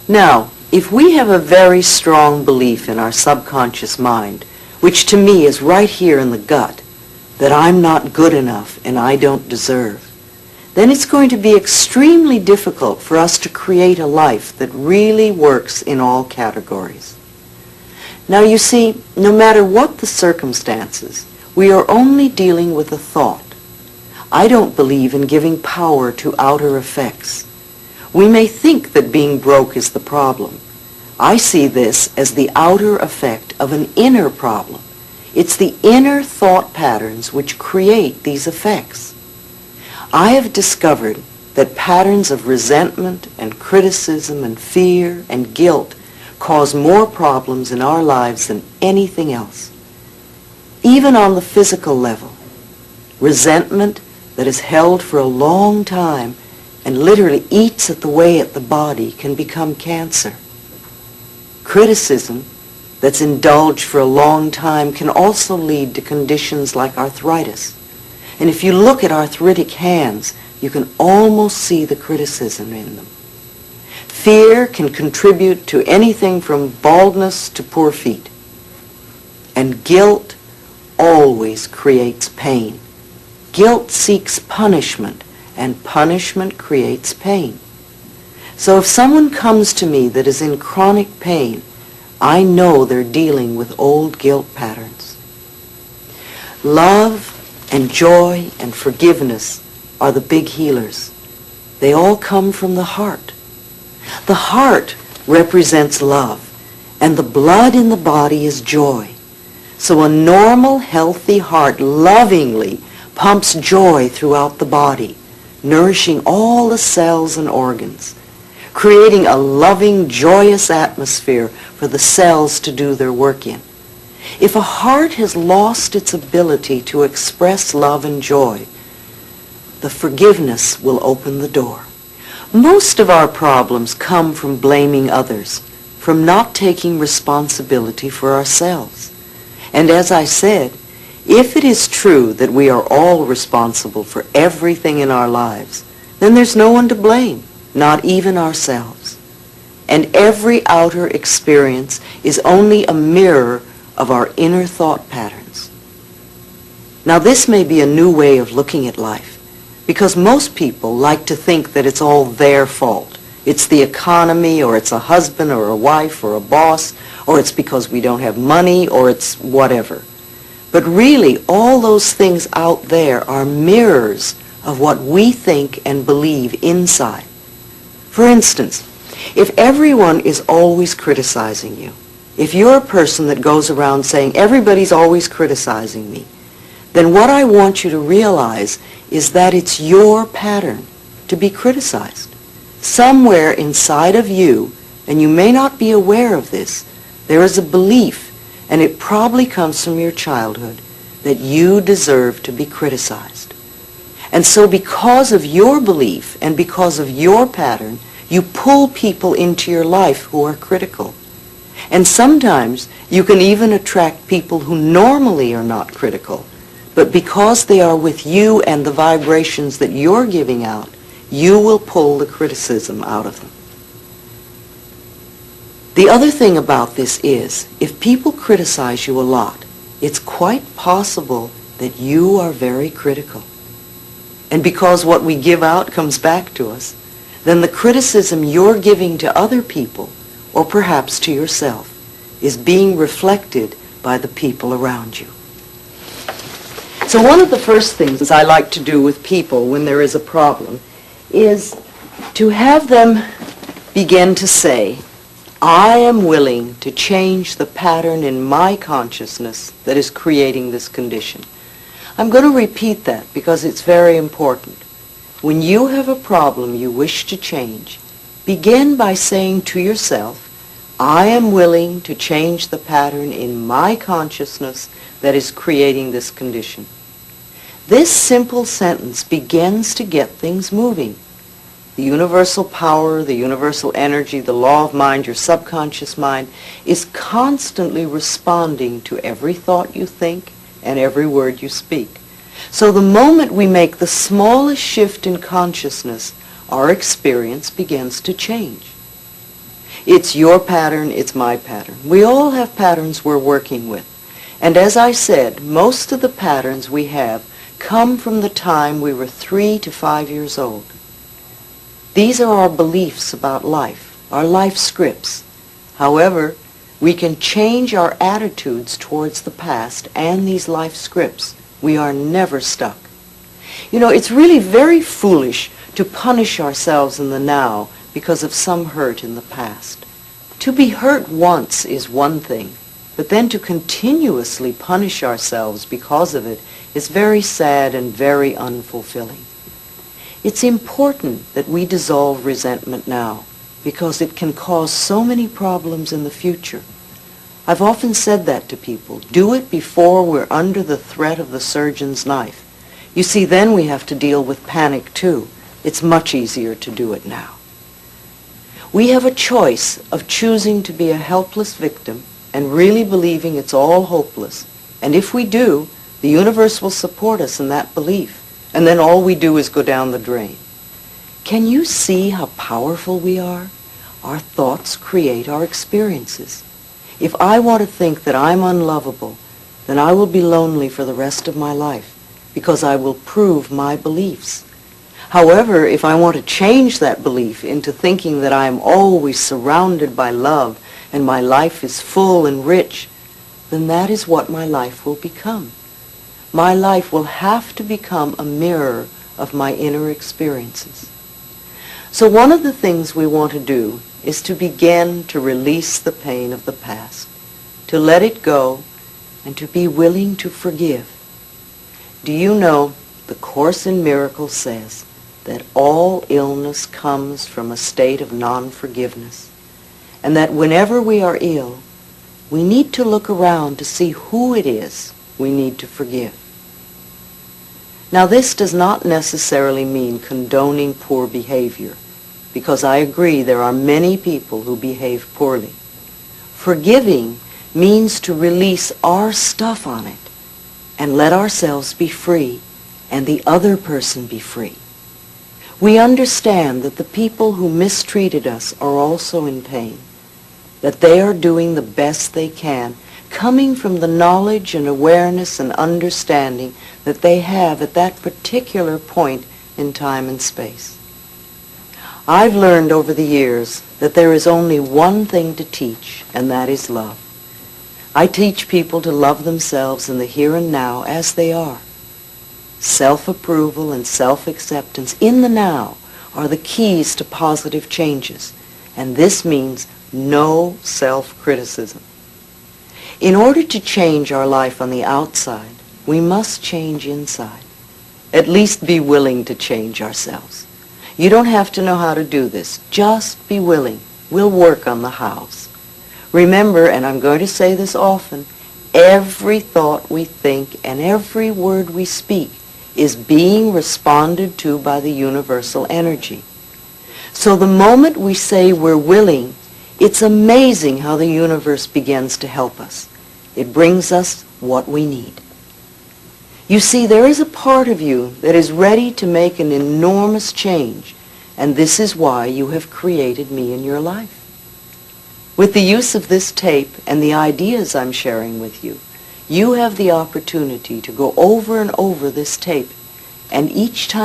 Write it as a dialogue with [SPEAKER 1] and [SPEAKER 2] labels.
[SPEAKER 1] Now, if we have a very strong belief in our subconscious mind, which to me is right here in the gut, that I'm not good enough and I don't deserve, then it's going to be extremely difficult for us to create a life that really works in all categories. Now you see, no matter what the circumstances, we are only dealing with a thought. I don't believe in giving power to outer effects. We may think that being broke is the problem. I see this as the outer effect of an inner problem. It's the inner thought patterns which create these effects. I have discovered that patterns of resentment and criticism and fear and guilt cause more problems in our lives than anything else. Even on the physical level, resentment that is held for a long time and literally eats away at the body can become cancer. Criticism that's indulged for a long time can also lead to conditions like arthritis. And if you look at arthritic hands, you can almost see the criticism in them. Fear can contribute to anything from baldness to poor feet. And guilt always creates pain. Guilt seeks punishment, and punishment creates pain. So if someone comes to me that is in chronic pain, I know they're dealing with old guilt patterns. Love and joy and forgiveness are the big healers. They all come from the heart. The heart represents love, and the blood in the body is joy. So a normal, healthy heart lovingly pumps joy throughout the body, nourishing all the cells and organs, creating a loving, joyous atmosphere for the cells to do their work in. If a heart has lost its ability to express love and joy, the forgiveness will open the door. Most of our problems come from blaming others, from not taking responsibility for ourselves. And as I said, if it is true that we are all responsible for everything in our lives, then there's no one to blame, not even ourselves. And every outer experience is only a mirror of our inner thought patterns. Now this may be a new way of looking at life, because most people like to think that it's all their fault. It's the economy, or it's a husband or a wife or a boss, or it's because we don't have money, or it's whatever. But really, all those things out there are mirrors of what we think and believe inside. For instance, if everyone is always criticizing you, if you're a person that goes around saying, everybody's always criticizing me, then what I want you to realize is that it's your pattern to be criticized. Somewhere inside of you, and you may not be aware of this, there is a belief, and it probably comes from your childhood, that you deserve to be criticized. And so because of your belief and because of your pattern, you pull people into your life who are critical. And sometimes you can even attract people who normally are not critical, but because they are with you and the vibrations that you're giving out, you will pull the criticism out of them. The other thing about this is, if people criticize you a lot, it's quite possible that you are very critical. And because what we give out comes back to us, then the criticism you're giving to other people, or perhaps to yourself, is being reflected by the people around you. So one of the first things I like to do with people when there is a problem is to have them begin to say, I am willing to change the pattern in my consciousness that is creating this condition. I'm going to repeat that because it's very important. When you have a problem you wish to change, begin by saying to yourself, I am willing to change the pattern in my consciousness that is creating this condition. This simple sentence begins to get things moving. The universal power, the universal energy, the law of mind, your subconscious mind, is constantly responding to every thought you think and every word you speak. So the moment we make the smallest shift in consciousness, our experience begins to change. It's your pattern, it's my pattern. We all have patterns we're working with. And as I said, most of the patterns we have come from the time we were 3 to 5 years old. These are our beliefs about life, our life scripts. However, we can change our attitudes towards the past and these life scripts. We are never stuck. You know, it's really very foolish to punish ourselves in the now because of some hurt in the past. To be hurt once is one thing, but then to continuously punish ourselves because of it is very sad and very unfulfilling. It's important that we dissolve resentment now because it can cause so many problems in the future. I've often said that to people. Do it before we're under the threat of the surgeon's knife. You see, then we have to deal with panic too. It's much easier to do it now. We have a choice of choosing to be a helpless victim and really believing it's all hopeless. And if we do, the universe will support us in that belief. And then all we do is go down the drain. Can you see how powerful we are? Our thoughts create our experiences. If I want to think that I'm unlovable, then I will be lonely for the rest of my life because I will prove my beliefs. However, if I want to change that belief into thinking that I am always surrounded by love and my life is full and rich, then that is what my life will become. My life will have to become a mirror of my inner experiences. So one of the things we want to do is to begin to release the pain of the past, to let it go, and to be willing to forgive. Do you know, the Course in Miracles says that all illness comes from a state of non-forgiveness, and that whenever we are ill, we need to look around to see who it is we need to forgive. Now, this does not necessarily mean condoning poor behavior, because I agree there are many people who behave poorly. Forgiving means to release our stuff on it and let ourselves be free and the other person be free. We understand that the people who mistreated us are also in pain, that they are doing the best they can, coming from the knowledge and awareness and understanding that they have at that particular point in time and space. I've learned over the years that there is only one thing to teach, and that is love. I teach people to love themselves in the here and now as they are. Self-approval and self-acceptance in the now are the keys to positive changes, and this means no self-criticism. In order to change our life on the outside, we must change inside. At least be willing to change ourselves. You don't have to know how to do this. Just be willing. We'll work on the hows. Remember, and I'm going to say this often, every thought we think and every word we speak is being responded to by the universal energy. So the moment we say we're willing, it's amazing how the universe begins to help us. It brings us what we need. You see, there is a part of you that is ready to make an enormous change, and this is why you have created me in your life. With the use of this tape and the ideas I'm sharing with you, you have the opportunity to go over and over this tape, and each time